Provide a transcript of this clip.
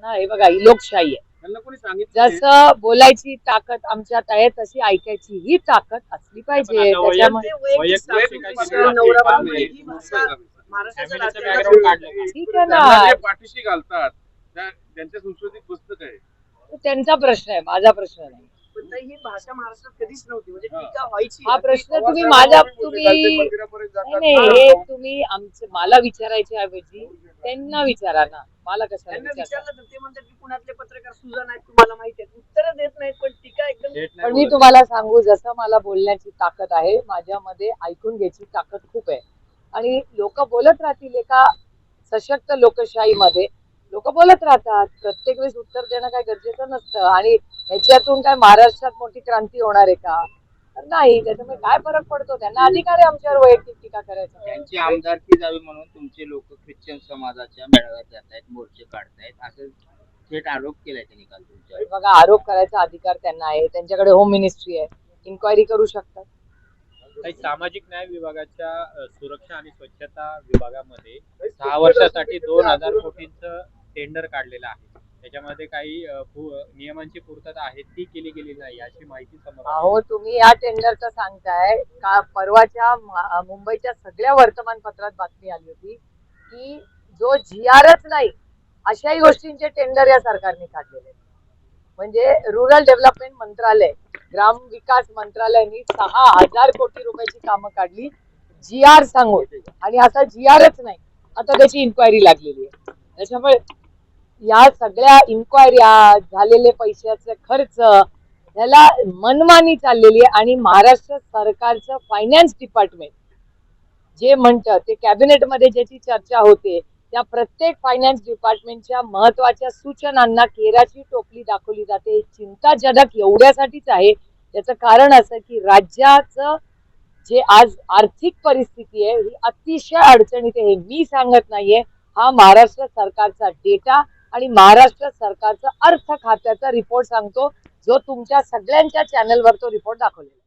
त्यांना हे बघा ही लोकशाही आहे. त्यांना कोणी सांगितलं जसं बोलायची ताकद आमच्यात आहे तशी ऐकायची ही ताकद असली पाहिजे. त्याच्यामुळे ठीक आहे ना, पाठीशी घालतात त्यांच्या संस्कृतीत पुस्तक आहे त्यांचा प्रश्न आहे, माझा प्रश्न नाही. ही भाषा महाराष्ट्रात कधीच नव्हती, म्हणजे टीका व्हायची. हा प्रश्न तुम्ही नाही हे तुम्ही आमचं मला विचारायच्या ऐवजी त्यांना विचारा ना, मला कशाला विचारलं तर ते म्हणतात की पुण्यातले पत्रकार सुजाण आहेत, तुम्हाला माहिती आहे, उत्तर देत नाहीत, पण टीका एकदम. पण मी तुम्हाला सांगू, जसं मला बोलण्याची ताकद आहे, माझ्यामध्ये ऐकून घ्यायची ताकद खूप आहे. आणि लोक बोलत राहतील. एका सशक्त लोकशाहीमध्ये लोक बोलत राहतात. प्रत्येक वेळेस उत्तर देणं काय गरजेचं नसतं. आणि ह्याच्यातून काय महाराष्ट्रात मोठी क्रांती होणार आहे का? तर नाही. त्याच्यामुळे काय फरक पडतो? त्यांना अधिकार आहे आमच्यावर वैयक्तिक टीका करायचा. त्यांची आमदारकी जावी म्हणून तुमचे लोक ख्रिश्चन समाजाच्या मेळाव्यात जात आहेत, मोर्चे काढतायत, असं थेट आरोप केलाय त्यांनी काल तुमच्यावर. बघा, आरोप करायचा अधिकार त्यांना आहे. त्यांच्याकडे होम मिनिस्ट्री आहे, इन्क्वायरी करू शकतात. काही सामाजिक न्याय विभागाच्या सुरक्षा आणि स्वच्छता विभागामध्ये 6 वर्षासाठी 2000 कोटींचं टेंडर काढलेलं आहे. त्याच्यामध्ये काही नियमांची पूर्तता आहे ती केली गेली नाही अशी माहिती समोर आली. अहो, तुम्ही या टेंडरचं सांगताय का? परवाच्या मुंबईच्या सगळ्या वर्तमानपत्रात बातमी आली होती की जो GRच नाही अशाही गोष्टींचे टेंडर या सरकारने काढलेले आहेत. म्हणजे रुरल डेव्हलपमेंट मंत्रालय, ग्राम विकास मंत्रालयाने 6000 कोटी रुपयाची कामं काढली GR सांगून. आणि असा GRच नाही, आता त्याची इन्क्वायरी लागलेली आहे. त्याच्यामुळे या सगळ्या इन्क्वायऱ्या, झालेले पैशाचे खर्च, याला मनमानी चाललेली आहे. आणि महाराष्ट्र सरकारचं फायनान्स डिपार्टमेंट जे म्हणतं ते कॅबिनेटमध्ये ज्याची चर्चा होते, त्या प्रत्येक फायनान्स डिपार्टमेंटच्या महत्वाच्या सूचनांना केराची टोपली दाखवली जाते. चिंताजनक एवढ्यासाठीच आहे. त्याचं कारण असं की राज्याचं जे आज आर्थिक परिस्थिती आहे ही अतिशय अडचणीत आहे. हे मी सांगत नाहीये, हा महाराष्ट्र सरकारचा डेटा आणि महाराष्ट्र सरकारचा अर्थ खात्याचा रिपोर्ट सांगतो, जो तुमच्या सगळ्यांच्या चॅनलवर तो रिपोर्ट दाखवलेला.